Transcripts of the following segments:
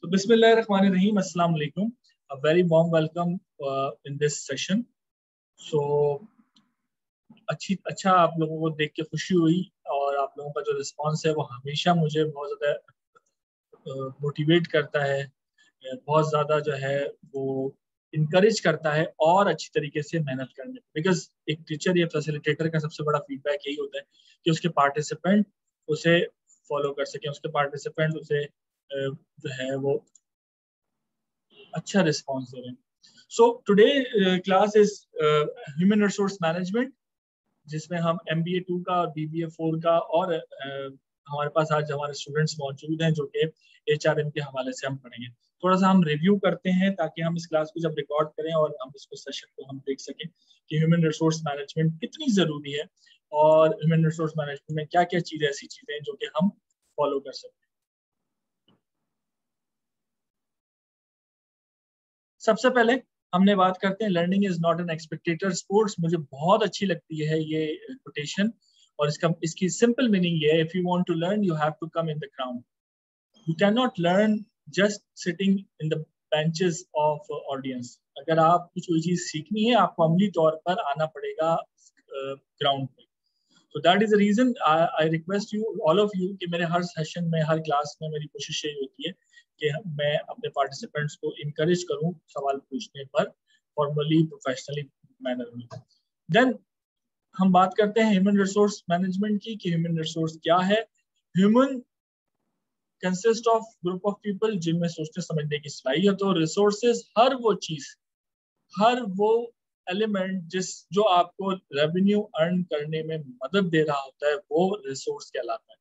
So Bismillahirrahmanirrahim. Assalamu alaikum. A very warm welcome in this session. So अच्छा आप लोगों को देख के खुशी हुई और आप लोगों का जो रिस्पांस है वो हमेशा मुझे बहुत ज़्यादा मोटिवेट करता है, बहुत ज़्यादा जो है वो इनकरेज करता है और अच्छी तरीके से मेहनत करने में। बिकॉज एक टीचर या फैसिलिटेटर का सबसे बड़ा फीडबैक यही होता है कि उसके पार्टिसिपेंट उसे फॉलो कर सकें, उसके पार्टिसिपेंट उसे जो है वो अच्छा रिस्पॉन्स दे रहे हैं। So today class is human resource management, जिसमें हम MBA 2 का और BBA 4 का और हमारे पास आज हमारे स्टूडेंट्स मौजूद हैं जो कि HRM के हवाले से हम पढ़ेंगे। थोड़ा सा हम रिव्यू करते हैं ताकि हम इस क्लास को जब रिकॉर्ड करें और हम इसको सेशन को हम देख सकें कि ह्यूमन रिसोर्स मैनेजमेंट कितनी ज़रूरी है और ह्यूमन रिसोर्स मैनेजमेंट में क्या क्या चीज़ें ऐसी चीज़ें हैं जो कि हम फॉलो कर सकते हैं। सबसे पहले हमने बात करते हैं learning is not an spectator sports. मुझे बहुत अच्छी लगती है ये कोटेशन और इसकी सिंपल मीनिंग ये है, if you want to learn you have to come in the ground. You can not learn just sitting in the benches of audience. अगर आप कुछ कोई चीज सीखनी है आपको अमली तौर पर आना पड़ेगा ग्राउंड पे। So that is the reason I request you, all of you, कि मेरे हर सेशन में, हर क्लास में मेरी कोशिश यही होती है कि मैं अपने पार्टिसिपेंट्स को इनकरेज करूं सवाल पूछने पर फॉर्मली प्रोफेशनली मैनर में। देन हम बात करते हैं ह्यूमन रिसोर्स मैनेजमेंट की कि ह्यूमन रिसोर्स क्या है। Human consist of group of people जिनमें सोचने समझने की सलाहियत हो। रिसोर्सेज हर वो चीज, हर वो एलिमेंट जो आपको रेवेन्यू अर्न करने में मदद दे रहा होता है वो रिसोर्स कहलाता है।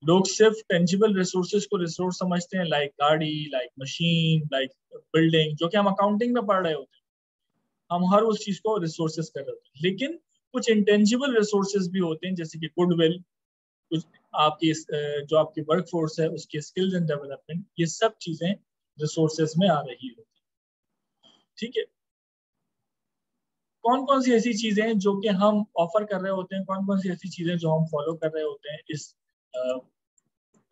लोग सिर्फ टेंजिबल रिसोर्सेज को रिसोर्स समझते हैं, लाइक गाड़ी, लाइक मशीन, लाइक बिल्डिंग, जो कि हम अकाउंटिंग में पढ़ रहे होते हैं। हम हर उस चीज को रिसोर्सेज कर रहे होते हैं, लेकिन कुछ इंटेंजिबल रिसोर्सेज भी होते हैं जैसे कि गुडविल, कुछ आपकी जो आपकी वर्कफोर्स है उसकी स्किल्स एंड डेवलपमेंट, ये सब चीजें रिसोर्सेज में आ रही होती है। ठीक है, कौन कौन सी ऐसी चीजें हैं जो कि हम ऑफर कर रहे होते हैं, कौन कौन सी ऐसी चीजें जो हम फॉलो कर रहे होते हैं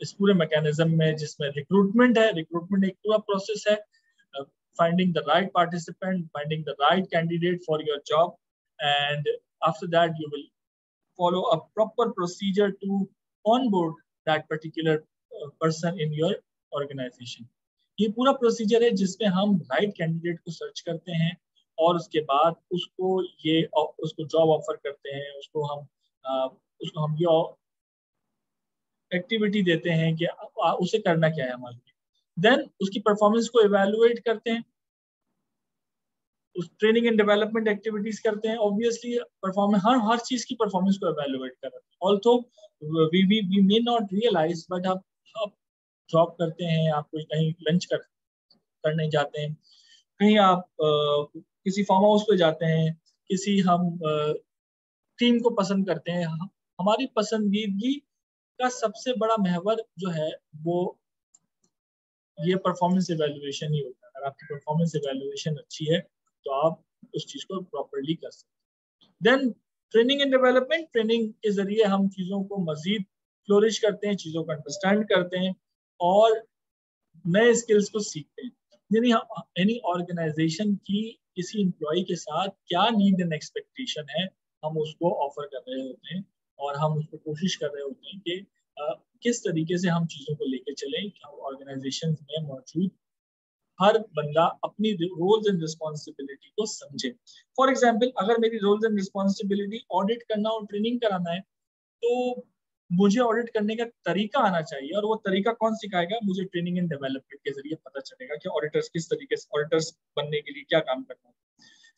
इस पूरे मैकेनिज्म में, जिसमें रिक्रूटमेंट है। रिक्रूटमेंट एक पूरा प्रोसेस है, finding the right participant, finding the right candidate for your job, and after that you will follow a proper procedure to onboard that particular person in your organization. ये पूरा procedure है जिसमें हम right candidate को search करते हैं और उसके बाद उसको जॉब ऑफर करते हैं, उसको हम ये एक्टिविटी देते हैं कि उसे करना क्या है हमारे लिए। देन उसकी परफॉर्मेंस को इवेलुएट करते हैं, उस ट्रेनिंग एंड डेवलपमेंट एक्टिविटीज करते हैं। ऑब्वियसली परफॉर्मेंस, हर चीज की परफॉर्मेंस को इवेलुएट कर रहे हैं। Also we may not realise, but आप जॉब करते हैं, आप कोई कहीं लंच करने जाते हैं, कहीं आप किसी फार्म हाउस पे जाते हैं, किसी हम टीम को पसंद करते हैं। हमारी पसंदीदगी का सबसे बड़ा महवर जो है वो ये परफॉर्मेंस इवेल्युएशन ही होता है। अगर आपकी परफॉर्मेंस इवेल्युएशन अच्छी है तो आप उस चीज को प्रॉपर्ली कर सकते हैं। Then training and development, training के जरिए हम चीजों को मजीद फ्लोरिश करते हैं, चीजों को अंडरस्टैंड करते हैं और नए स्किल्स को सीखते हैं। यानी एनी ऑर्गेनाइजेशन की किसी एम्प्लॉय के साथ क्या नीड एंड एक्सपेक्टेशन है, हम उसको ऑफर कर रहे होते हैं और हम उसको कोशिश कर रहे होते हैं कि किस तरीके से हम चीजों को लेके चलें। ऑर्गेनाइजेशन में मौजूद हर बंदा अपनी रोल्स एंड रिस्पॉन्सिबिलिटी को समझे। फॉर एग्जाम्पल, अगर मेरी रोल्स एंड रिस्पॉन्सिबिलिटी ऑडिट करना और ट्रेनिंग कराना है तो मुझे ऑडिट करने का तरीका आना चाहिए, और वो तरीका कौन सिखाएगा? मुझे ट्रेनिंग एंड डेवलपमेंट के जरिए पता चलेगा कि ऑडिटर्स किस तरीके से, ऑडिटर्स बनने के लिए क्या काम करना है।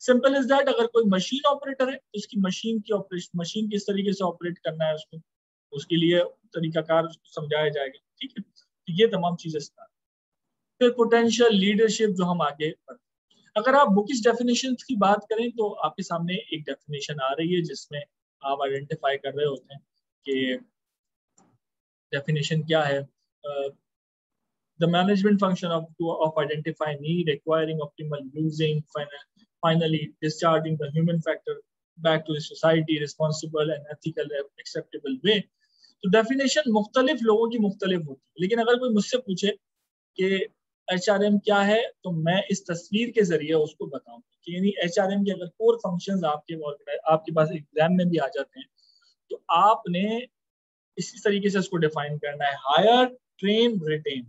Simple is that. अगर कोई मशीन ऑपरेटर है तो उसकी मशीन की ऑपरेशन, मशीन किस तरीके से ऑपरेट करना है उसको, उसके लिए तरीकाकार उसको समझाया जाएगा। ठीक है, तो ये तमाम चीजें स्टार्ट। फिर पोटेंशियल लीडरशिप जो हम आगे पढ़ते हैं। अगर आप बुकिश डेफिनेशन की बात करें तो आपके सामने एक डेफिनेशन आ रही है जिसमें आप आइडेंटिफाई कर रहे होते हैं कि डेफिनेशन क्या है। The management function of identify need, acquiring optimal using, finally discharging the human factor back to the society responsible and ethical acceptable way. तो डेफिनेशन मुख्तलिफ लोगों की मुख्तलिफ होती है, लेकिन अगर कोई मुझसे पूछे कि HRM क्या है, तो मैं इस तस्वीर के जरिए उसको बताऊंगा कि यानी HRM के अगर कोर फंक्शंस आपके पास एग्जाम में भी आ जाते हैं तो आपने इसी तरीके से उसको डिफाइन करना है। Hire, train, retain,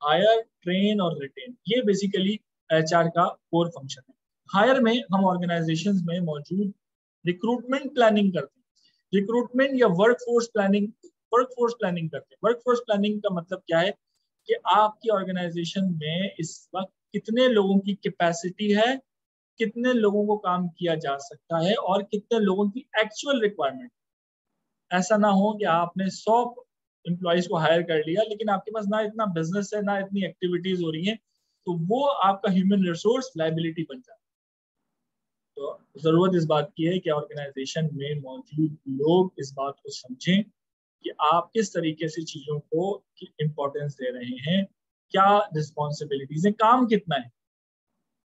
hire, train और रिटेन, ये बेसिकली HR का कोर फंक्शन है। हायर में हम ऑर्गेनाइजेशंस में मौजूद रिक्रूटमेंट प्लानिंग करते हैं, रिक्रूटमेंट या वर्कफोर्स प्लानिंग करते हैं। वर्कफोर्स प्लानिंग का मतलब क्या है कि आपकी ऑर्गेनाइजेशन में इस वक्त कितने लोगों की कैपेसिटी है, कितने लोगों को काम किया जा सकता है और कितने लोगों की एक्चुअल रिक्वायरमेंट। ऐसा ना हो कि आपने 100 एम्प्लॉयज को हायर कर लिया लेकिन आपके पास ना इतना बिजनेस है ना इतनी एक्टिविटीज हो रही हैं, तो वो आपका ह्यूमन रिसोर्स लाइबिलिटी बन जाता है। तो जरूरत इस बात की है कि ऑर्गेनाइजेशन में मौजूद लोग इस बात को समझें कि आप किस तरीके से चीजों को इम्पोर्टेंस दे रहे हैं, क्या रिस्पॉन्सिबिलिटीज है, काम कितना है।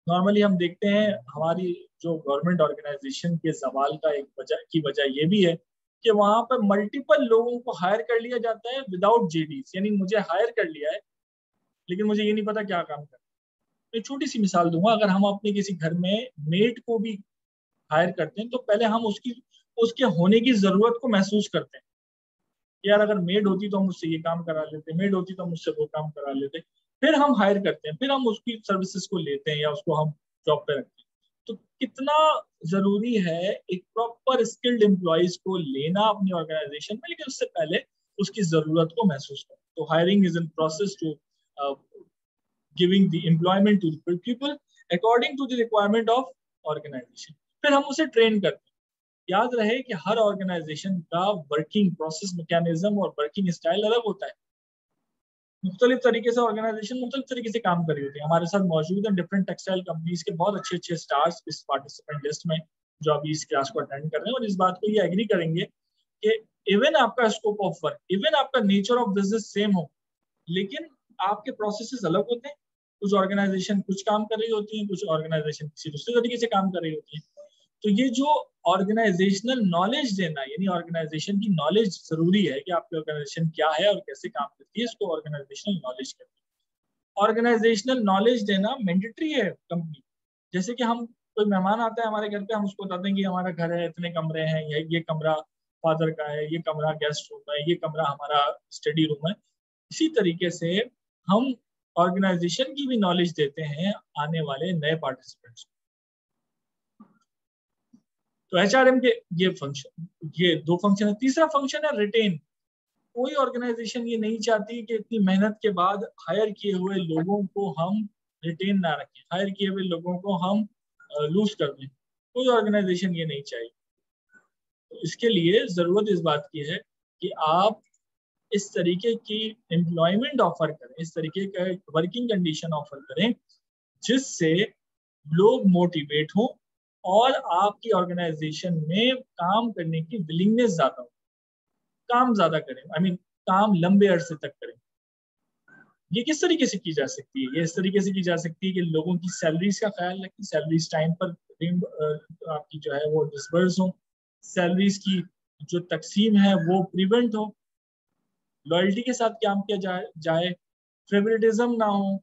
नॉर्मली हम देखते हैं हमारी जो गवर्नमेंट ऑर्गेनाइजेशन के जवाल का एक वजह ये भी है कि वहां पर मल्टीपल लोगों को हायर कर लिया जाता है विदाउट JDs, यानी मुझे हायर कर लिया है लेकिन मुझे ये नहीं पता क्या काम करना है। एक छोटी सी मिसाल दूंगा, अगर हम अपने किसी घर में मेड को भी हायर करते हैं तो पहले हम उसके होने की जरूरत को महसूस करते हैं। यार अगर मेड होती तो हम उससे ये काम करा लेते, मेड होती तो हम उससे वो काम करा लेते। फिर हम हायर करते हैं, फिर हम उसकी सर्विसेज को लेते हैं या उसको हम जॉब पे रखते हैं। तो कितना जरूरी है एक प्रॉपर स्किल्ड एम्प्लॉयज को लेना अपनी ऑर्गेनाइजेशन में, लेकिन उससे पहले उसकी जरूरत को महसूस करना। तो hiring is in process to giving the employment to the people according to the requirement of organisation. फिर हम उसे ट्रेन करते हैं। याद रहे कि हर ऑर्गेनाइजेशन का वर्किंग प्रोसेस मैकेनिज्म और वर्किंग स्टाइल अलग होता है। मुख्तलिफ तरीके से ऑर्गेनाइजेशन मुख्तलिफ तरीके से काम कर रही होती है। हमारे साथ मौजूद हैं डिफरेंट टेक्सटाइल कंपनीज के बहुत अच्छे अच्छे स्टार्स इस पार्टिसिपेंट लिस्ट में जो अभी इस क्लास को अटेंड कर रहे हैं, और इस बात को ये एग्री करेंगे कि इवन आपका स्कोप ऑफ वर्क, इवन आपका नेचर ऑफ बिजनेस सेम हो, लेकिन आपके प्रोसेसेस अलग होते हैं। कुछ ऑर्गेनाइजेशन कुछ काम कर रही होती है, कुछ ऑर्गेनाइजेशन किसी दूसरे तरीके से काम कर रही होती है। तो ये जो ऑर्गेनाइजेशनल नॉलेज देना, यानी ऑर्गेनाइजेशन की नॉलेज जरूरी है कि आपकी ऑर्गेनाइजेशन क्या है और कैसे काम करती है, इसको ऑर्गेनाइजेशनल नॉलेज कहते हैं। ऑर्गेनाइजेशनल नॉलेज देना मैंडेटरी है कंपनी। जैसे कि हम कोई मेहमान आता है हमारे घर पे, हम उसको बताते हैं कि हमारा घर है, इतने कमरे हैं, ये कमरा फादर का है, ये कमरा गेस्ट रूम है, ये कमरा हमारा स्टडी रूम है। इसी तरीके से हम ऑर्गेनाइजेशन की भी नॉलेज देते हैं आने वाले नए पार्टिसिपेंट्स को। तो HRM के ये दो फंक्शन है। तीसरा फंक्शन है रिटेन। कोई ऑर्गेनाइजेशन ये नहीं चाहती कि इतनी मेहनत के बाद हायर किए हुए लोगों को हम रिटेन ना रखें, हायर किए हुए लोगों को हम लूज कर दें। कोई ऑर्गेनाइजेशन ये नहीं चाहिए। तो इसके लिए जरूरत इस बात की है कि आप इस तरीके की एम्प्लॉयमेंट ऑफर करें, इस तरीके का वर्किंग कंडीशन ऑफर करें जिससे लोग मोटिवेट हों और आपकी ऑर्गेनाइजेशन में काम करने की विलिंगनेस ज्यादा हो, काम ज्यादा करें, काम लंबे अरसे तक करें। ये किस तरीके से की जा सकती है? ये इस तरीके से की जा सकती है कि लोगों की सैलरीज का ख्याल रखें, सैलरीज टाइम पर आपकी जो है वो डिसबर्स हो, सैलरीज की जो तकसीम है वो प्रिवेंट हो, लॉयल्टी के साथ काम किया जाए, फेवरेटिज्म ना हो,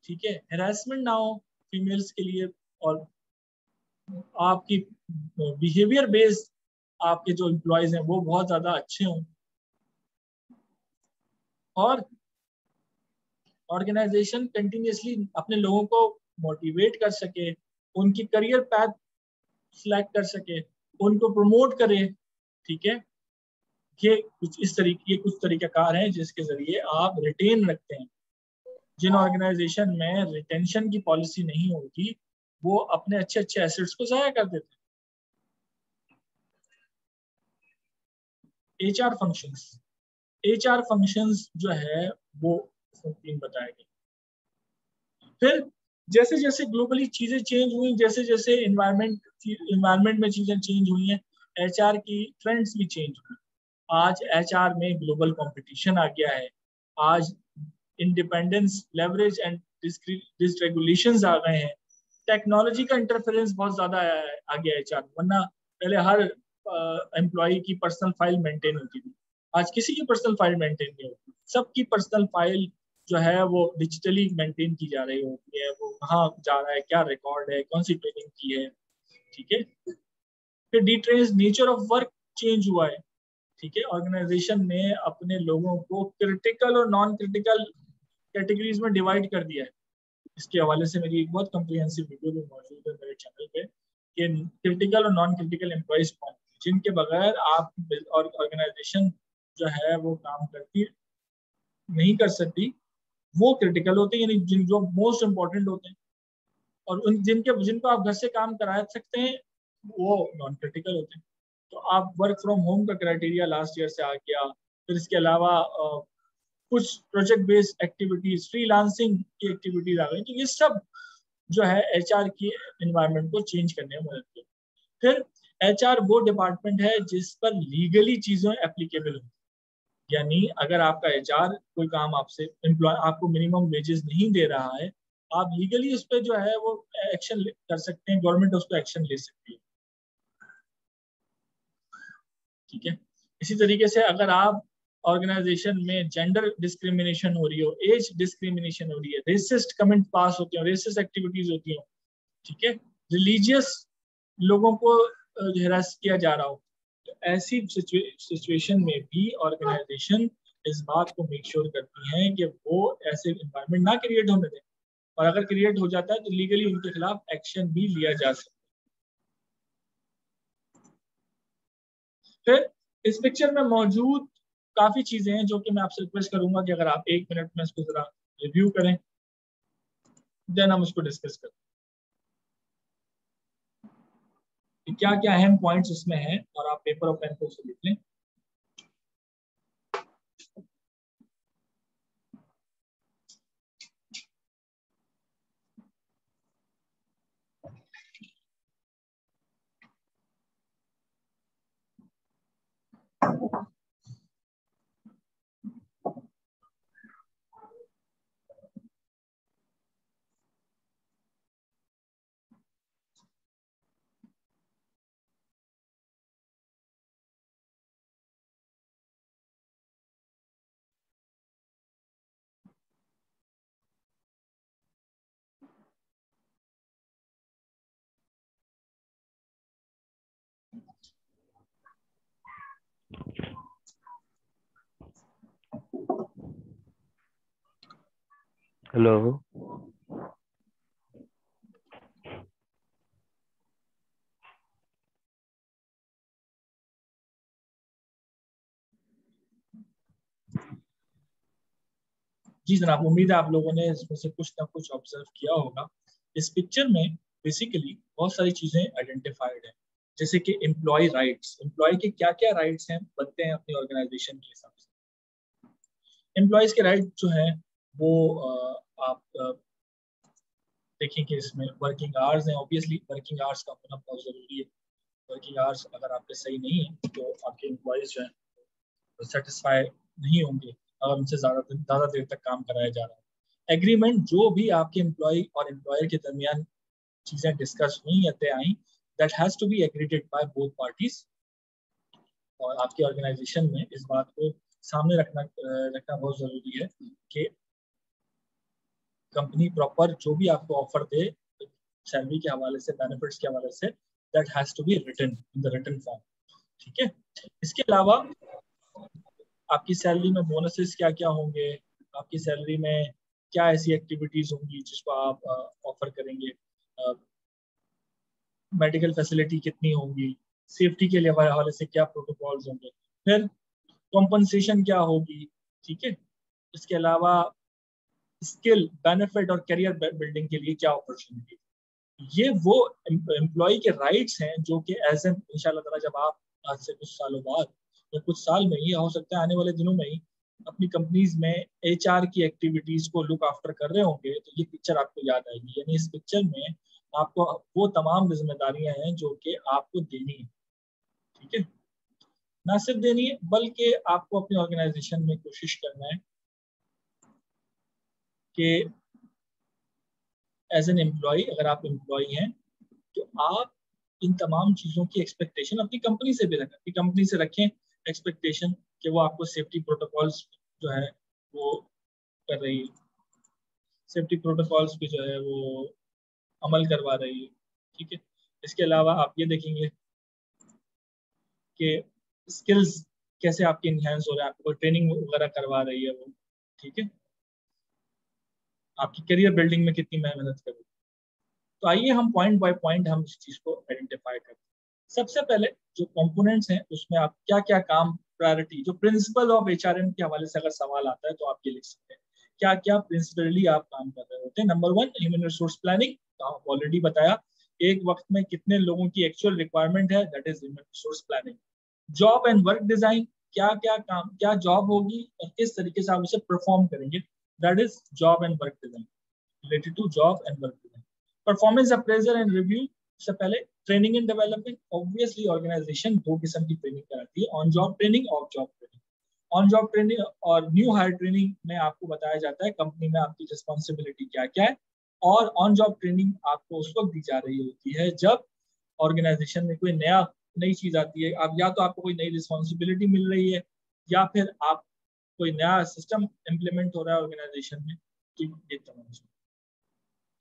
ठीक है, हेरासमेंट ना हो फीमेल्स के लिए, और आपकी बिहेवियर बेस्ड आपके जो एम्प्लॉयज हैं वो बहुत ज्यादा अच्छे हों, और ऑर्गेनाइजेशन कंटिन्यूसली अपने लोगों को मोटिवेट कर सके, उनकी करियर पैथ सिलेक्ट कर सके, उनको प्रमोट करे। ठीक है, ये कुछ तरीकाकार हैं जिसके जरिए आप रिटेन रखते हैं। जिन ऑर्गेनाइजेशन में रिटेंशन की पॉलिसी नहीं होती वो अपने अच्छे अच्छे एसेट्स को जाया कर देते हैं। HR फंक्शंस जो है वो 3 बताए गए। फिर जैसे जैसे ग्लोबली चीजें चेंज हुई, जैसे जैसे इन्वायरमेंट में चीजें चेंज हुई हैं, HR की ट्रेंड्स भी चेंज हुई। आज HR में ग्लोबल कंपटीशन आ गया है। आज इंडिपेंडेंस, लेवरेज एंड डिसरेगुलेशंस आ गए हैं। टेक्नोलॉजी का इंटरफेरेंस बहुत ज्यादा आ गया HR। वरना पहले हर एम्प्लॉय की पर्सनल फाइल मेंटेन होती थी, आज किसी की पर्सनल फाइल मेंटेन नहीं होती। सबकी पर्सनल फाइल जो है वो डिजिटली मेंटेन की जा रही होती है, वो कहाँ जा रहा है, क्या रिकॉर्ड है, कौन सी ट्रेनिंग की है, ठीक है। फिर डिट्रेस नेचर ऑफ वर्क चेंज हुआ है, ठीक है। ऑर्गेनाइजेशन ने अपने लोगों को क्रिटिकल और नॉन क्रिटिकल कैटेगरीज में डिवाइड कर दिया है। इसके हवाले से मेरी एक बहुत कम्प्रिहेंसिव वीडियो भी मौजूद है मेरे चैनल पे कि क्रिटिकल और नॉन क्रिटिकल एम्प्लॉइज कौन, जिनके बगैर आप और ऑर्गेनाइजेशन जो है वो काम करती नहीं कर सकती, वो क्रिटिकल होते हैं, यानी जिन जो मोस्ट इम्पोर्टेंट होते हैं, और उन जिनको आप घर से काम करा सकते हैं वो नॉन क्रिटिकल होते हैं। तो आप वर्क फ्रॉम होम का क्राइटेरिया लास्ट ईयर से आ गया। फिर इसके अलावा कुछ प्रोजेक्ट बेस्ड एक्टिविटीज, फ्रीलांसिंग की एक्टिविटीज आ गई। तो ये सब जो है एचआर की एनवायरनमेंट को चेंज करने में मदद की। फिर एचआर वो डिपार्टमेंट है जिस पर लीगली चीजें एप्लीकेबल होती, यानी अगर आपका एचआर कोई काम आपसे एम्प्लॉय आपको मिनिमम वेजेस नहीं दे रहा है, आप लीगली उस पर जो है वो एक्शन कर सकते हैं, गवर्नमेंट उस पर एक्शन ले सकती है, ठीक है। इसी तरीके से अगर आप ऑर्गेनाइजेशन में जेंडर डिस्क्रिमिनेशन हो रही हो, एज डिस्क्रिमिनेशन हो रही है, रेसिस्ट कमेंट पास होते हो, रेसिस्ट एक्टिविटीज होती हो, ठीक है, रिलीजियस लोगों को हरास किया जा रहा हो, तो ऐसी सिचुएशन में भी ऑर्गेनाइजेशन इस बात को मेक श्योर करती हैं कि वो ऐसे इन्वायरमेंट ना क्रिएट होने दें, और अगर क्रिएट हो जाता है तो लीगली उनके खिलाफ एक्शन भी लिया जा सकता है। फिर इस पिक्चर में मौजूद काफी चीजें हैं जो कि मैं आपसे रिक्वेस्ट करूंगा कि अगर आप 1 मिनट में इसको जरा रिव्यू करें, देन हम उसको डिस्कस करें कि क्या क्या अहम पॉइंट्स इसमें हैं, और आप पेपर और पेन को उसे लिख लें। हेलो। जी जनाब, उम्मीद है आप लोगों ने इसमें से कुछ ना कुछ ऑब्जर्व किया होगा। इस पिक्चर में बेसिकली बहुत सारी चीजें आइडेंटिफाइड हैं, जैसे कि एम्प्लॉय राइट्स, एम्प्लॉय के क्या क्या राइट्स हैं बनते हैं अपनी ऑर्गेनाइजेशन के हिसाब से। एम्प्लॉयज के राइट जो है वो आप देखें कि इसमें वर्किंग आवर्स हैं, ऑब्वियसली वर्किंग आवर्स का होना बहुत जरूरी है। वर्किंग आवर्स अगर आपके सही नहीं है तो आपके एम्प्लॉयज जो है सेटिस्फाई नहीं होंगे अगर उनसे ज़्यादा देर तक काम कराया जा रहा है। एग्रीमेंट, जो भी आपके एम्प्लॉय और एम्प्लॉयर के दरमियान चीज़ें डिस्कस हुई या तय आई, that has to be agreeded by both parties. और आपकी ऑर्गेनाइजेशन में इस बात को सामने रखना बहुत ज़रूरी है कि कंपनी प्रॉपर जो भी आपको ऑफर दे सैलरी के हवाले से, बेनिफिट्स के हवाले से, that has to be written in the written form, ठीक है। इसके अलावा आपकी सैलरी में बोनसेस क्या क्या होंगे, आपकी सैलरी में क्या ऐसी एक्टिविटीज होंगी जिसको आप ऑफर करेंगे, मेडिकल फैसिलिटी कितनी होंगी, सेफ्टी के लिए हवाले से क्या प्रोटोकॉल्स होंगे, फिर कॉम्पनसेशन क्या होगी, ठीक है। इसके अलावा स्किल, बेनिफिट और करियर बिल्डिंग के लिए क्या अपॉर्चुनिटी। ये वो एम्प्लॉय के राइट्स हैं जो कि एज एन इंशाल्लाह ताला जब आप आज से कुछ सालों बाद या कुछ साल में ही, हो सकता है आने वाले दिनों में ही, अपनी कंपनीज में एचआर की एक्टिविटीज को लुक आफ्टर कर रहे होंगे, तो ये पिक्चर आपको याद आएगी। यानी इस पिक्चर में आपको वो तमाम जिम्मेदारियां हैं जो कि आपको देनी है, ठीक है। ना सिर्फ देनी है बल्कि आपको अपनी ऑर्गेनाइजेशन में कोशिश करना है कि एज एन एम्प्लॉय, अगर आप एम्प्लॉय हैं तो आप इन तमाम चीज़ों की एक्सपेक्टेशन अपनी कंपनी से भी रखें, अपनी कंपनी से रखें एक्सपेक्टेशन कि वो आपको सेफ्टी प्रोटोकॉल्स जो है वो कर रही है, सेफ्टी प्रोटोकॉल्स पे जो है वो अमल करवा रही है। ठीक है, इसके अलावा आप ये देखेंगे कि स्किल्स कैसे आपके इनहेंस हो रहे हैं, आपको ट्रेनिंग वगैरह करवा रही है वो। ठीक है, आपकी करियर बिल्डिंग में कितनी मेहनत कर रही है। तो आइए हम पॉइंट बाय पॉइंट हम इस चीज को आइडेंटिफाई करते हैं। सबसे पहले जो कंपोनेंट्स हैं उसमें आप क्या क्या काम, प्रायोरिटी, जो प्रिंसिपल ऑफ एचआरएम के हवाले से अगर सवाल आता है तो आप ये लिख सकते हैं क्या क्या प्रिंसिपली आप काम कर रहे होते हैं। Number 1 human resource planning, already बताया, एक वक्त में कितने लोगों की एक्चुअल रिक्वायरमेंट है, that is human resource planning. Job and work design, क्या क्या काम, क्या जॉब होगी और किस तरीके से आप उसे परफॉर्म करेंगे, that is job and work design, related to job and work design. Performance appraisal and review, से पहले training and development. Obviously organisation दो किस्म की ट्रेनिंग कराती है, on job training, off job training. On job training और new hire training में आपको बताया जाता है कंपनी में आपकी रिस्पॉन्सिबिलिटी क्या क्या है, और ऑन जॉब ट्रेनिंग आपको उस वक्त दी जा रही होती है जब ऑर्गेनाइजेशन में कोई नई चीज आती है। आप या तो आपको कोई नई रिस्पॉन्सिबिलिटी मिल रही है, या फिर आप कोई नया सिस्टम इम्प्लीमेंट हो रहा है ऑर्गेनाइजेशन में। तो ये तमाम चीज।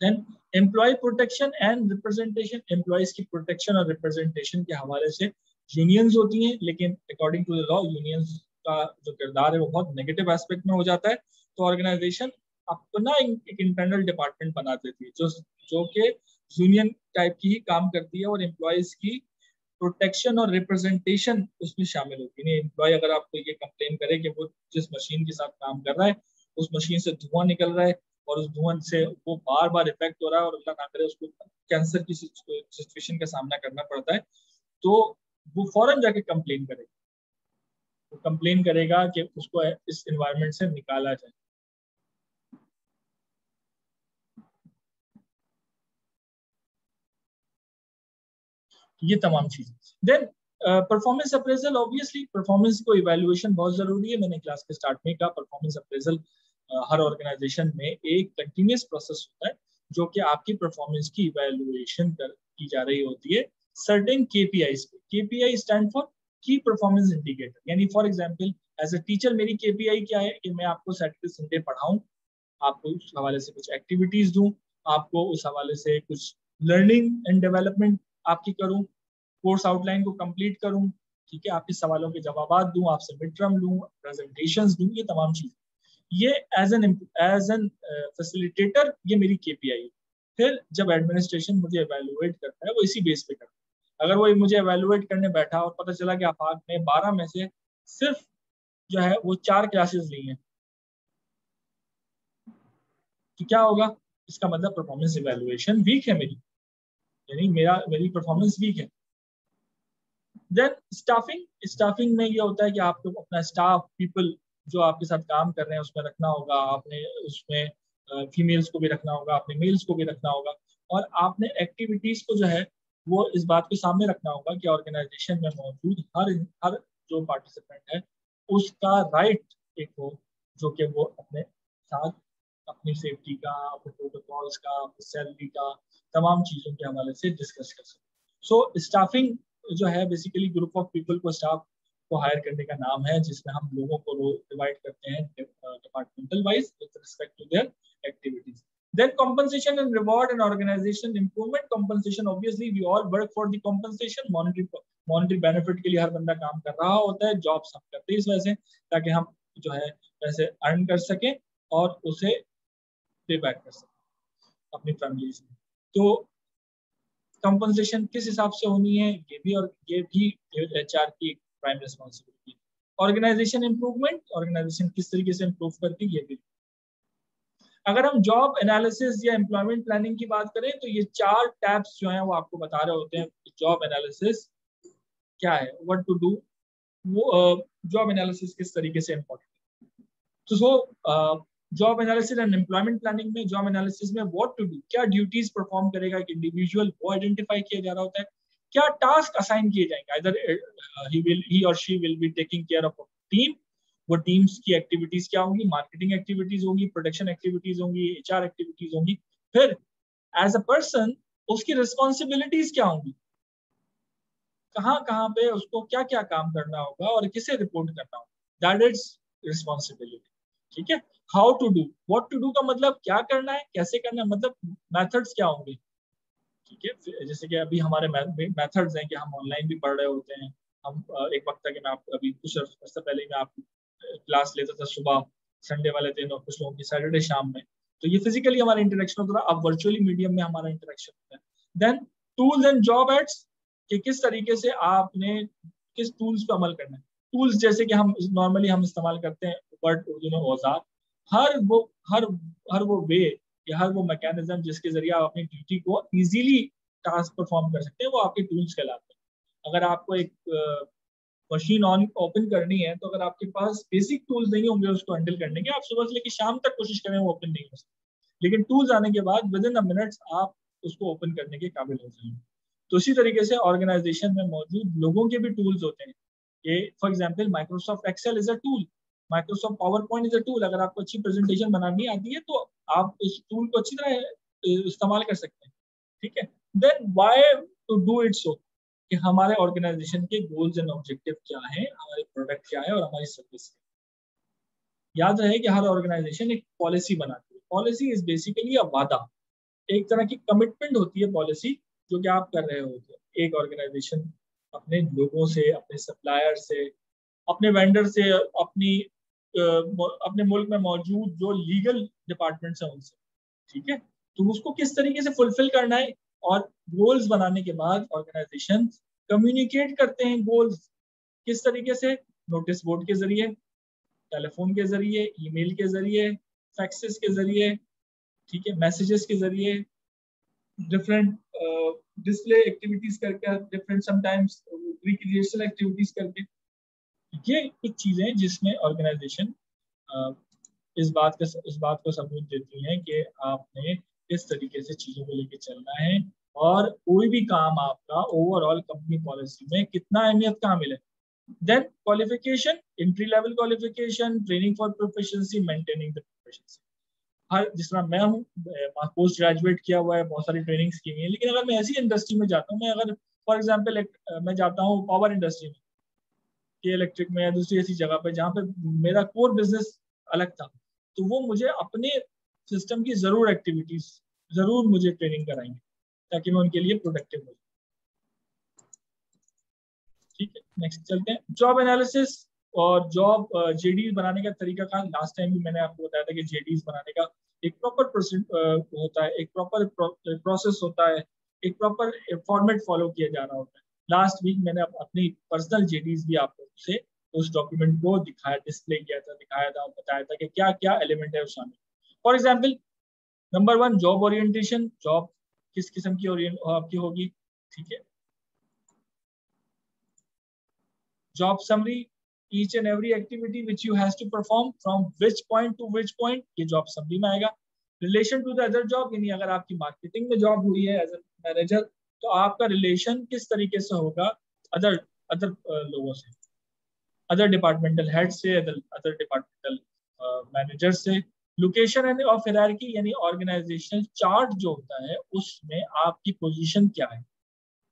Then employee protection and representation, employees की प्रोटेक्शन और रिप्रेजेंटेशन के हवाले से यूनियंस होती हैं, लेकिन according to the law unions का जो किरदार है वो बहुत नेगेटिव एस्पेक्ट में हो जाता है। तो ऑर्गेनाइजेशन अपना एक इंटरनल डिपार्टमेंट बना देती है जो कि यूनियन टाइप की ही काम करती है, और एम्प्लॉयज की प्रोटेक्शन और रिप्रेजेंटेशन उसमें शामिल होती है। एम्प्लॉय अगर आपको ये कंप्लेन करे कि वो जिस मशीन के साथ काम कर रहा है उस मशीन से धुआं निकल रहा है और उस धुआं से वो बार बार इफेक्ट हो रहा है और अल्लाह ना करे उसको कैंसर की सिचुएशन का सामना करना पड़ता है, तो वो फौरन जाके कंप्लेन करेगा। वो कंप्लेन करेगा कि उसको इस एनवायरनमेंट से निकाला जाए। ये तमाम चीजें। Then performance appraisal, obviously performance को इवैल्यूएशन बहुत जरूरी है। मैंने क्लास के स्टार्ट में कहा परफॉर्मेंस अप्रेजल हर ऑर्गेनाइजेशन में एक कंटिन्यूस प्रोसेस होता है जो कि आपकी परफॉर्मेंस की इवैल्यूएशन की जा रही होती है सर्टेन केपीआईज पे। KPI stand for key performance indicator, यानी for example as a teacher मेरी केपीआई क्या है कि मैं आपको सैटरडे संडे पढ़ाऊं, आपको उस हवाले से कुछ एक्टिविटीज दूं, आपको उस हवाले से कुछ लर्निंग एंड डेवलपमेंट आपकी करूं, कोर्स आउटलाइन को कंप्लीट करूं, ठीक है, आपके सवालों के जवाब दूं, आपसे मिड टर्म लूं, प्रेजेंटेशंस दूं, ये तमाम चीजें। ये एज एन फैसिलिटेटर ये मेरी केपीआई है। फिर जब एडमिनिस्ट्रेशन मुझे एवेलुएट करता है वो इसी बेस पे करता है। अगर वो मुझे एवेलुएट करने बैठा और पता चला कि आफाक ने 12 में से सिर्फ जो है वो 4 क्लासेस ली हैं, तो क्या होगा, इसका मतलब परफॉर्मेंस इवेलुएशन वीक है मेरी, यानी मेरी परफॉर्मेंस वीक है। देन स्टाफिंग, स्टाफिंग में ये होता है कि आपको अपना स्टाफ पीपल जो आपके साथ काम कर रहे हैं उसमें रखना होगा, आपने उसमें फीमेल्स को भी रखना होगा, आपने मेल्स को भी रखना होगा, और आपने एक्टिविटीज को जो है वो इस बात को सामने रखना होगा कि ऑर्गेनाइजेशन में मौजूद हर हर जो पार्टिसिपेंट है उसका राइट एक हो, जो कि वो अपने साथ अपनी सेफ्टी का, अपने प्रोटोकॉल्स का, अपनी सैलरी का, तमाम चीज़ों के हवाले से डिस्कस कर सके। सो स्टाफिंग जो है बेसिकली ग्रुप ऑफ पीपल को, स्टाफ को हायर करने का नाम है, जिसमें हम लोगों को डिवाइड करते हैं departmental wise with respect to their activities. Then compensation and reward and organization improvement. Compensation, obviously we all work for the compensation. Monetary benefit के लिए हर बंदा काम कर रहा होता है, जॉब्स हम करते हैं इस वजह से ताकि हम जो है पैसे अर्न कर सकें और उसे पे बैक कर सकें अपनी फैमिलीज में। तो कंपनसेशन किस हिसाब से होनी है ये भी एचआर की prime responsibility. Organisation improvement, organisation किस तरीके से इंप्रूव करती है ये भी। अगर हम जॉब एनालिसिस या एम्प्लॉयमेंट प्लानिंग की बात करें तो ये 4 टैब्स जो हैं वो आपको बता रहे होते हैं जॉब एनालिसिस क्या है, व्हाट टू डू, वो जॉब एनालिसिस किस तरीके से इम्पोर्टेंट है। तो job analysis and employment planning में, जॉब एनालिसिस में व्हाट टू डू, क्या ड्यूटीज परफॉर्म करेगा एक इंडिविजुअल, वो आइडेंटिफाई किया जा रहा होता है। क्या टास्क असाइन किए जाएंगे, आइदर ही और she will be taking care of team, वो टीम्स की एक्टिविटीज क्या होंगी, मार्केटिंग एक्टिविटीज होंगी, प्रोडक्शन एक्टिविटीज होंगी, एचआर एक्टिविटीज होंगी। फिर एज अ पर्सन उसकी रिस्पॉन्सिबिलिटीज क्या होंगी, कहाँ कहाँ पे उसको क्या क्या काम करना होगा और किसे रिपोर्ट करना होगा, दैट इज रिस्पॉन्सिबिलिटी। ठीक है। How to do, what to do का मतलब क्या करना है, कैसे करना है, मतलब मेथड्स क्या होंगे। ठीक है, जैसे कि अभी हमारे मेथड्स हैं कि हम ऑनलाइन भी पढ़ रहे होते हैं। हम एक वक्त तक मैं आपको अभी कुछ अर्स से पहले मैं आपको क्लास लेता था सुबह संडे वाले दिन, और कुछ लोगों की सैटरडे शाम में। तो ये फिजिकली हमारा इंटरेक्शन होता था, अब वर्चुअली मीडियम में हमारा इंटरेक्शन होता है। Then tools and job aids, कि किस तरीके से आपने किस टूल्स पे अमल करना है। टूल्स जैसे कि हम नॉर्मली हम इस्तेमाल करते हैं वर्ड उर्दू में औजार, हर वो हर हर वो वे या हर वो मैकेनिज्म जिसके जरिए आप अपनी ड्यूटी को इजीली टास्क परफॉर्म कर सकते हैं, वो आपके टूल्स कहलाते हैं। अगर आपको एक मशीन ऑन ओपन करनी है, तो अगर आपके पास बेसिक टूल्स नहीं होंगे उसको हैंडल करने के, आप सुबह से लेकर शाम तक कोशिश करें वो ओपन नहीं हो सकते। लेकिन टूल्स आने के बाद विद इन अ मिनट्स आप उसको ओपन करने के काबिल हो जाएंगे। तो इसी तरीके से ऑर्गेनाइजेशन में मौजूद लोगों के भी टूल्स होते हैं। ये for example Microsoft Excel is a tool, Microsoft PowerPoint is a tool. अगर आपको अच्छी प्रेजेंटेशन बनानी आती है तो आप इस टूल को अच्छी तरह इस्तेमाल कर सकते हैं। ठीक है। Then why to do it so, कि हमारे ऑर्गेनाइजेशन के गोल्स एंड ऑब्जेक्टिव क्या है, हमारे प्रोडक्ट क्या है और हमारी सर्विस। याद रहे कि हर ऑर्गेनाइजेशन एक पॉलिसी बनाती है। पॉलिसी इज बेसिकली अ वादा, एक तरह की कमिटमेंट होती है पॉलिसी, जो कि आप कर रहे होते हैं। एक ऑर्गेनाइजेशन अपने लोगों से, अपने सप्लायर से, अपने वेंडर से, अपने मुल्क में मौजूद जो लीगल डिपार्टमेंट्स हैं उनसे। ठीक है। तो उसको किस तरीके से फुलफिल करना है, और गोल्स बनाने के बाद ऑर्गेनाइजेशन कम्युनिकेट करते हैं गोल्स किस तरीके से, नोटिस बोर्ड के जरिए, टेलीफोन के जरिए, ईमेल के जरिए, फैक्सेस के जरिए, ठीक है, मैसेजेस के जरिए, डिफरेंट डिस्प्ले एक्टिविटीज करके, डिफरेंट समटाइम्स रिक्रिएशनल एक्टिविटीज करके। ये कुछ चीजें जिसमें ऑर्गेनाइजेशन इस बात को सबूत देती हैं कि आपने किस तरीके से चीजों को लेकर चलना है, और कोई भी काम आपका ओवरऑल कंपनी पॉलिसी में कितना अहमियत कहाँ मिले। Then qualification, entry level qualification, training for proficiency, maintaining the proficiency. हर जिस तरह मैं हूँ, पोस्ट ग्रेजुएट किया हुआ है, बहुत सारी ट्रेनिंग्स की हुई है, लेकिन अगर मैं ऐसी इंडस्ट्री में जाता हूँ, मैं अगर फॉर एग्जाम्पल मैं जाता हूँ पावर इंडस्ट्री में, कि इलेक्ट्रिक में, या दूसरी ऐसी जगह पे जहाँ पे मेरा कोर बिजनेस अलग था, तो वो मुझे अपने सिस्टम की जरूर मुझे ट्रेनिंग कराएंगे, ताकि मैं उनके लिए प्रोडक्टिव हो। ठीक है, नेक्स्ट चलते हैं। जॉब एनालिसिस और जॉब जेडी बनाने का तरीका का, लास्ट टाइम भी मैंने आपको बताया था कि जेडीज बनाने का एक प्रॉपर होता है, एक प्रॉपर प्रोसेस होता है, एक प्रॉपर फॉर्मेट फॉलो किया जा रहा होता है। लास्ट वीक मैंने अपनी पर्सनल जेडीज भी आपको से उस डॉक्यूमेंट को दिखाया, डिस्प्ले किया था, दिखाया था, बताया था कि क्या क्या एलिमेंट है उसमें। For example, number 1 job orientation, job किस किस्म की आपकी होगी। ठीक है। Job summary, each and every activity which you has to perform from which point to which point, ये job summary में आएगा। Relation to the other job, यानी अगर आपकी मार्केटिंग में जॉब हुई है एज ए मैनेजर, तो आपका रिलेशन किस तरीके से होगा अदर अदर लोगों से, अदर डिपार्टमेंटल हेड से, अदर डिपार्टमेंटल मैनेजर से। लोकेशन एंड ऑफ हायरार्की, यानी ऑर्गेनाइजेशनल चार्ट जो होता है उसमें आपकी पोजीशन क्या है।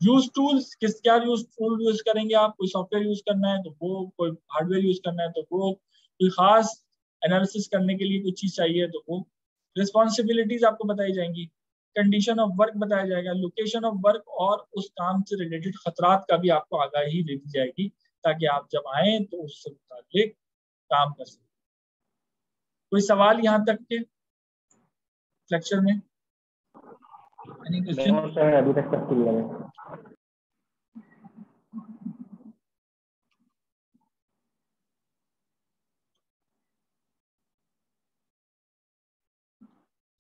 यूज टूल्स, किस क्या टूल यूज करेंगे आप, कोई सॉफ्टवेयर यूज करना है तो वो, कोई हार्डवेयर यूज करना है तो वो, कोई खास एनालिसिस करने के लिए कुछ चीज चाहिए तो वो। रिस्पॉन्सिबिलिटीज आपको बताई जाएंगी, कंडीशन ऑफ वर्क बताया जाएगा, लोकेशन ऑफ वर्क, और उस काम से रिलेटेड खतरात का भी आपको आगाही दे दी जाएगी, ताकि आप जब आए तो उससे मुताबिक काम कर सकें। कोई सवाल यहाँ तक के लेक्चर में? Any question? अभी तक सब क्लियर है।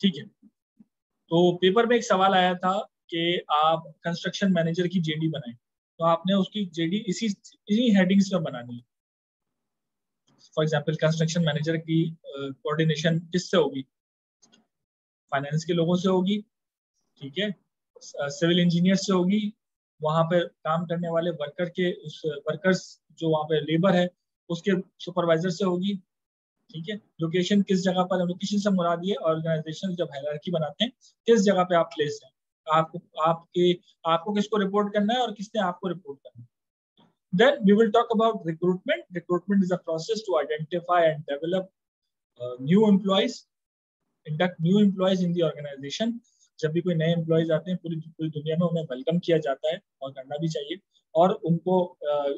ठीक है। तो पेपर में एक सवाल आया था कि आप कंस्ट्रक्शन मैनेजर की जेडी बनाएं, तो आपने उसकी जेडी इसी हेडिंग्स में बनानी है। फॉर एग्जांपल, कंस्ट्रक्शन मैनेजर की कोऑर्डिनेशन किससे होगी, फाइनेंस के लोगों से होगी, ठीक है, सिविल इंजीनियर से होगी, वहां पे काम करने वाले वर्कर्स जो वहां पे लेबर है उसके सुपरवाइजर से होगी। ठीक है। लोकेशन किस जगह पर, लोकेशन से मुराद ये ऑर्गेनाइजेशन जब हायरार्की बनाते हैं किस जगह पे आप प्लेस हैं, आपको किसको रिपोर्ट करना है और किसने आपको रिपोर्ट करना है। Then we will talk about recruitment. Recruitment is a process to identify and develop new employees, induct new employees in the organisation. जब भी कोई नए एम्प्लॉयज आते हैं पूरी पूरी दुनिया में उन्हें वेलकम किया जाता है और करना भी चाहिए, और उनको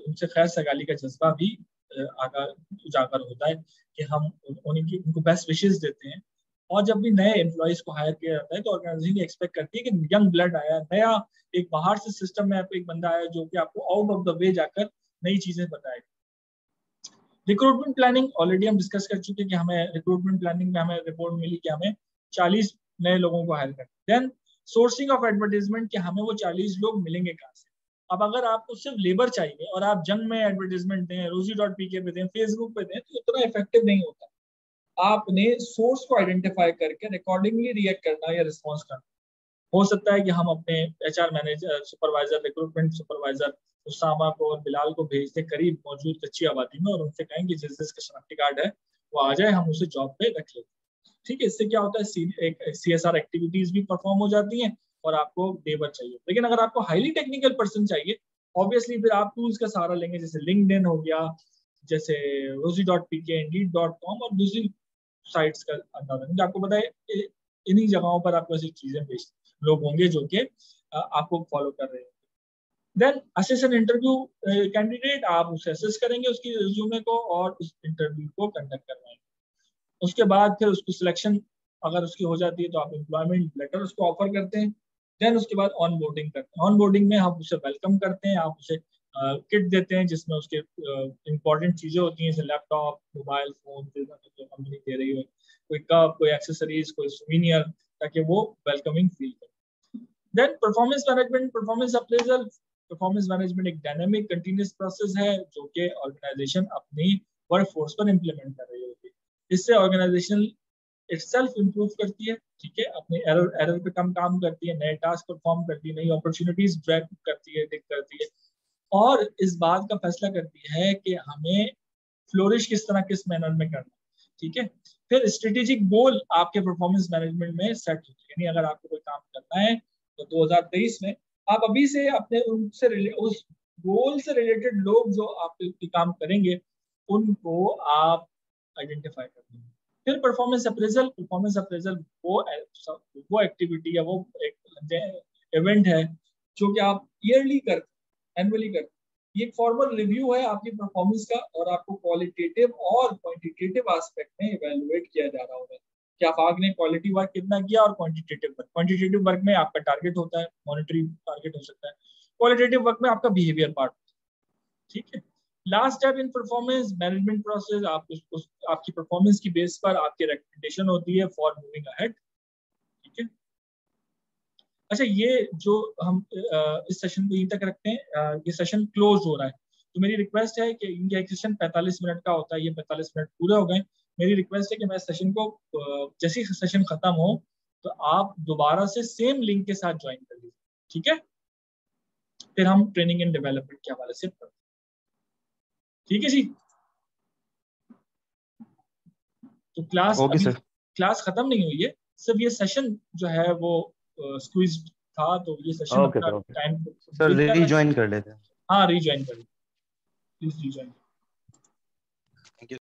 उनसे खैर सगाली का जज्बा भी उजागर होता है कि हम उनको बेस्ट विशेस देते हैं। और जब भी नए एम्प्लॉयज को हायर किया जाता है तो ऑर्गेनाइजेशन एक्सपेक्ट करती है कि यंग ब्लड आया, नया एक बाहर से सिस्टम में एक बंदा आया जो कि आपको आउट ऑफ द वे जाकर नई चीजें बताएगा। रिक्रूटमेंट प्लानिंग ऑलरेडी हम डिस्कस कर चुके हैं कि हमें रिक्रूटमेंट प्लानिंग में हमें रिपोर्ट मिली कि हमें 40 नए लोगों को हायर करना। देन सोर्सिंग ऑफ एडवर्टाइजमेंट कि हमें वो 40 लोग मिलेंगे कहाँ से। अब अगर आपको सिर्फ लेबर चाहिए और आप जंग में एडवर्टाइजमेंट दें, rosie.pk पे दें, फेसबुक पे दें, तो इतना इफेक्टिव नहीं होता। आपने सोर्स को आइडेंटिफाई करके रिकॉर्डिंगली रिएक्ट करना या रिस्पॉन्स करना। हो सकता है कि हम अपने HR manager, supervisor, recruitment supervisor Usama को और बिलाल को भेज दें करीब मौजूद कच्ची आबादी में और उनसे कहें कि जिसका शनाख्ती कार्ड है वो आ जाए, हम उसे जॉब पे रख लेते हैं। ठीक है, इससे क्या होता है, CSR एक्टिविटीज भी परफॉर्म हो जाती हैं और आपको लेबर चाहिए। लेकिन अगर आपको हाईली टेक्निकल पर्सन चाहिए, ऑब्वियसली फिर आप टूल्स का सहारा लेंगे, जैसे लिंक्डइन हो गया, जैसे rosie.pk, indeed.com और दूसरी साइट्स का अंदाजा। मुझे आपको पता है इन्हीं जगहों पर आपको ऐसी चीजें बेच लोग होंगे जो कि आपको फॉलो कर रहे हैं। Then assess an interview candidate, आप उसे असेस करेंगे उसकी रिज्यूमे को और उस इंटरव्यू को कंडक्ट करवाएंगे। उसके बाद फिर उसको सिलेक्शन अगर उसकी हो जाती है तो आप एम्प्लॉयमेंट लेटर उसको ऑफर करते हैं। देन उसके बाद ऑन बोर्डिंग करते हैं। ऑन बोर्डिंग में हम उसे वेलकम करते हैं, आप उसे किट देते हैं जिसमें उसके इंपॉर्टेंट चीजें होती हैं, जैसे लैपटॉप, मोबाइल फोन, कंपनी दे रही हो, कोई कप, कोई एक्सेसरीज, कोई सुवीनियर, ताकि वो वेलकमिंग फील करे। Then performance management, performance appraisal. Performance management एक डायनेमिक कंटिन्यूअस प्रोसेस है जो कि ऑर्गेनाइजेशन अपनी वर्क फोर्स पर इम्प्लीमेंट कर रही होती है। इससे ऑर्गेनाइजेशन इटसेल्फ इंप्रूव करती है, ठीक है, अपने एरर पे कम काम करती है, नए टास्क परफॉर्म करती है, नई अपॉर्चुनिटीज ड्रैग करती है, टिक करती है, और इस बात का फैसला करती है कि हमें फ्लोरिश किस तरह, किस मैनर में करना, ठीक है। फिर स्ट्रेटेजिक गोल आपके परफॉर्मेंस मैनेजमेंट में सेट होते हैं, यानी अगर आपको कोई काम करना है तो 2023 में आप अभी से अपने उस गोल से रिलेटेड लोग जो आपके काम करेंगे उनको आप आइडेंटिफाई कर देंगे। फिर परफॉर्मेंस अप्रेजल। परफॉर्मेंस अप्रेजल वो एक्टिविटी या वो एक इवेंट है जो कि आप ईयरली करते, एनुअली करते। ये एक फॉर्मल रिव्यू है आपकी परफॉर्मेंस का और आपको क्वालिटेटिव और क्वांटिटेटिव एस्पेक्ट में इवैल्यूएट किया जा रहा होगा कि आपने क्वालिटी वर्क कितना किया और क्वांटिटेटिव वर्क। क्वांटिटेटिव वर्क में आपका टारगेट होता है, मॉनिटरी टारगेट हो सकता है। क्वालिटेटिव वर्क में आपका बिहेवियर पार्ट, ठीक है। Last step in performance management process, आपकी परफॉर्मेंस की बेस पर आपकी रिकमेंडेशन होती है फॉर मूविंग अहेड, ठीक है। अच्छा, ये जो हम इस सेशन को यहीं तक रखते हैं, ये सेशन क्लोज हो रहा है, तो मेरी रिक्वेस्ट है कि ये सेशन 45 मिनट का होता है, ये 45 मिनट पूरे हो गए। मेरी रिक्वेस्ट है कि मैं सेशन को जैसे ही सेशन खत्म हो तो आप दोबारा से सेम लिंक के साथ ज्वाइन कर लीजिए, ठीक है। फिर हम ट्रेनिंग एंड डेवलपमेंट के हवाले से पढ़ते हैं, ठीक है जी। तो क्लास खत्म नहीं हुई है, सिर्फ ये सेशन जो है वो स्क्वीज था, तो ये सेशन अपना टाइम सर रीजॉइन कर लेते हैं। हाँ, रीजॉइन कर, प्लीज रीजॉइन।